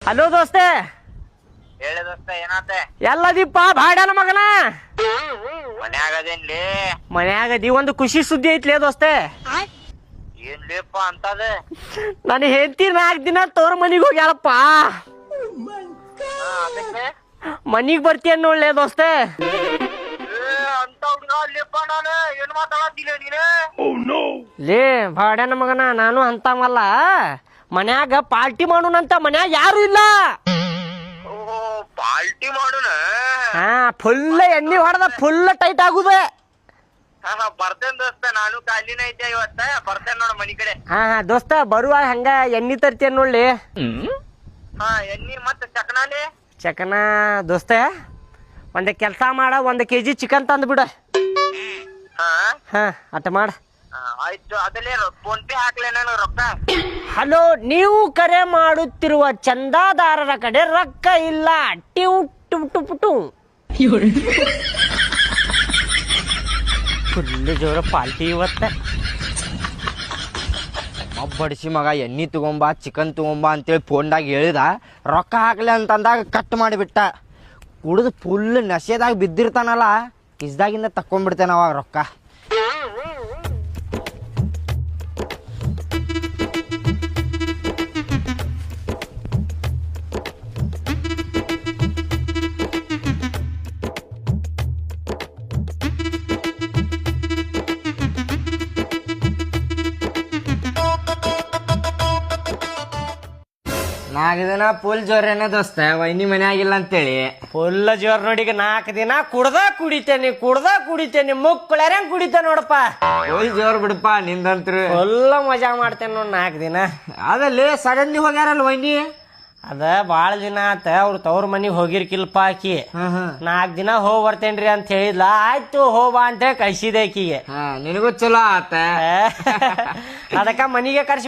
Hello ದೋಸ್ತೆ. ಹೇಳಿ ದೋಸ್ತ ಏನಾತೆ? ಎಲ್ಲದೀಪ ಬಾಡ್ಯಾನ ಮಗನ ಮನ್ಯಾಗದೇನ್ಲಿ? ಮನ್ಯಾಗದಿ. ಒಂದು ಖುಷಿ ಸುದ್ದಿ ಐತ್ಲೇ ದೋಸ್ತೆ. ಏನ್ಲಿಪ್ಪ ಅಂತದ? ನಾನು ಹೆಂಡತಿ 4 ದಿನ ತೋರ್ ಮನಿಗ್ ಹೋಗ್ಯಾಳಪ್ಪ. ಅದಕ್ಕೆ ಮನಿಗ್ ಬರ್ತೀಯನ್ ನೋಡ್ಲೇ ದೋಸ್ತೆ. ಅಂತ ಹುಡುಗ ಅಲ್ಲಿಪ್ಪ. ನಾನು ಏನ್ ಮಾತಾಡತ್ತೀನಿ ನೀನು? ಲೇ ಬಾಡ್ಯಾನ ಮಗನ, ನಾನು ಅಂತವಲ್ಲ. ಮನ್ಯಾಗ ಪಾರ್ಟಿ ಮಾಡೋಣಂತ ಮನ್ಯಾಗ ಯಾರು ಇಲ್ಲ. ಓ ಪಾರ್ಟಿ ಮಾಡೋಣ? ಹಾ, ಫುಲ್ ಎಣ್ಣೆ ಹೊಡೆದ ಫುಲ್ ಟೈಟ್ ಆಗುದ. ಬರ್ತೇನ್ ದೋಸ್ತ, ನಾನು ಖಾಲಿನ ಐತೆ ಇವತ್ತ. ಬರ್ತೇನ್ ನೋಡ ಮನಿ ಕಡೆ. ಹಾ ದೋಸ್ತ, ಬರುವಾಗ ಹಂಗ ಎಣ್ಣೆ ತರ್ತೀಯ ನೋಡ್ಲಿ. ಎಣ್ಣಿ ಮತ್ತ ಚಕನಾಲಿ? ಚಕನ ದೋಸ್ತ, ಒಂದ್ ಕೆಲ್ಸ ಮಾಡ, 1 kg ಚಿಕನ್ ತಂದು ಬಿಡ. ಹಾ ಅಟ ಮಾಡ. ಆಯ್ತು. ಅದಲ್ಲೇ ಫೋನ್ ಪೇ ಹಾಕ್ಲೆ ನಾನು ರೊಕ್ಕ. ಹಲೋ, ನೀವು ಕರೆ ಮಾಡುತ್ತಿರುವ ಚಂದಾದಾರರ ಕಡೆ ರೊಕ್ಕ ಇಲ್ಲ. ಟಿವ್ ಟು ಟು ಟು. ಫುಲ್ ಜೋರ ಪಾಲ್ಟಿ ಇವತ್ತ. ಬಡಿಸಿ ಮಗ ಎಣ್ಣೆ ತಗೊಂಬ, ಚಿಕನ್ ತಗೊಂಬ ಅಂತೇಳಿ ಫೋನ್ದಾಗ ಹೇಳಿದ. ರೊಕ್ಕ ಹಾಕ್ಲಿ ಅಂತಂದಾಗ ಕಟ್ ಮಾಡಿಬಿಟ್ಟ. ಕುಡಿದು ಫುಲ್ ನಶೆದಾಗ ಬಿದ್ದಿರ್ತಾನಲ್ಲ, ಕಿಸ್ದಾಗಿಂದ ತಕ್ಕೊಂಡ್ಬಿಡ್ತೇನೆ ಅವಾಗ ರೊಕ್ಕ. ನಾಲ್ಕು ದಿನ ಫುಲ್ ಜೋರೇನ ದೋಸ್ತ, ವೈನಿ ಮನೆ ಆಗಿಲ್ಲ ಅಂತೇಳಿ ಫುಲ್ ಜೋರ್ ನೋಡಿ. 4 ದಿನ ಕುಡ್ದ ಕುಡಿತೇನೆ ಮುಕ್ಕಳರಂಗ್ ಕುಡಿತೇನೆ ನೋಡಪ್ಪ. ಫುಲ್ ಜೋರ್ ಬಿಡಪ್ಪ ನಿಂದಂತ್ರು. ಫುಲ್ ಮಜಾ ಮಾಡ್ತೇನೆ ನೋಡ್ 4 ದಿನ. ಅದಲ್ಲಿ ಸಡನ್ಲಿ ಹೋಗ್ಯಾರಲ್ಲ ವೈನಿ. ಅದ ಬಾಳ ದಿನ ಆತ, ಅವ್ರ ತವ್ರ ಮನಿಗ್ ಹೋಗಿರ್ಕಿಲ್ಪ ಆಕಿ. 4 ದಿನ ಹೋಗ್ ಬರ್ತೇನ್ರಿ ಅಂತ ಹೇಳಿದ್ಲ. ಆಯ್ತು ಹೋಗ್ಬಾ ಅಂತ ಕಳ್ಸಿದೆ ಆಕಿಗೆ. ನಿನಗೂ ಚಲೋ ಆತ. ಅದಕ್ಕ ಮನಿಗೆ ಕರ್ಸಿ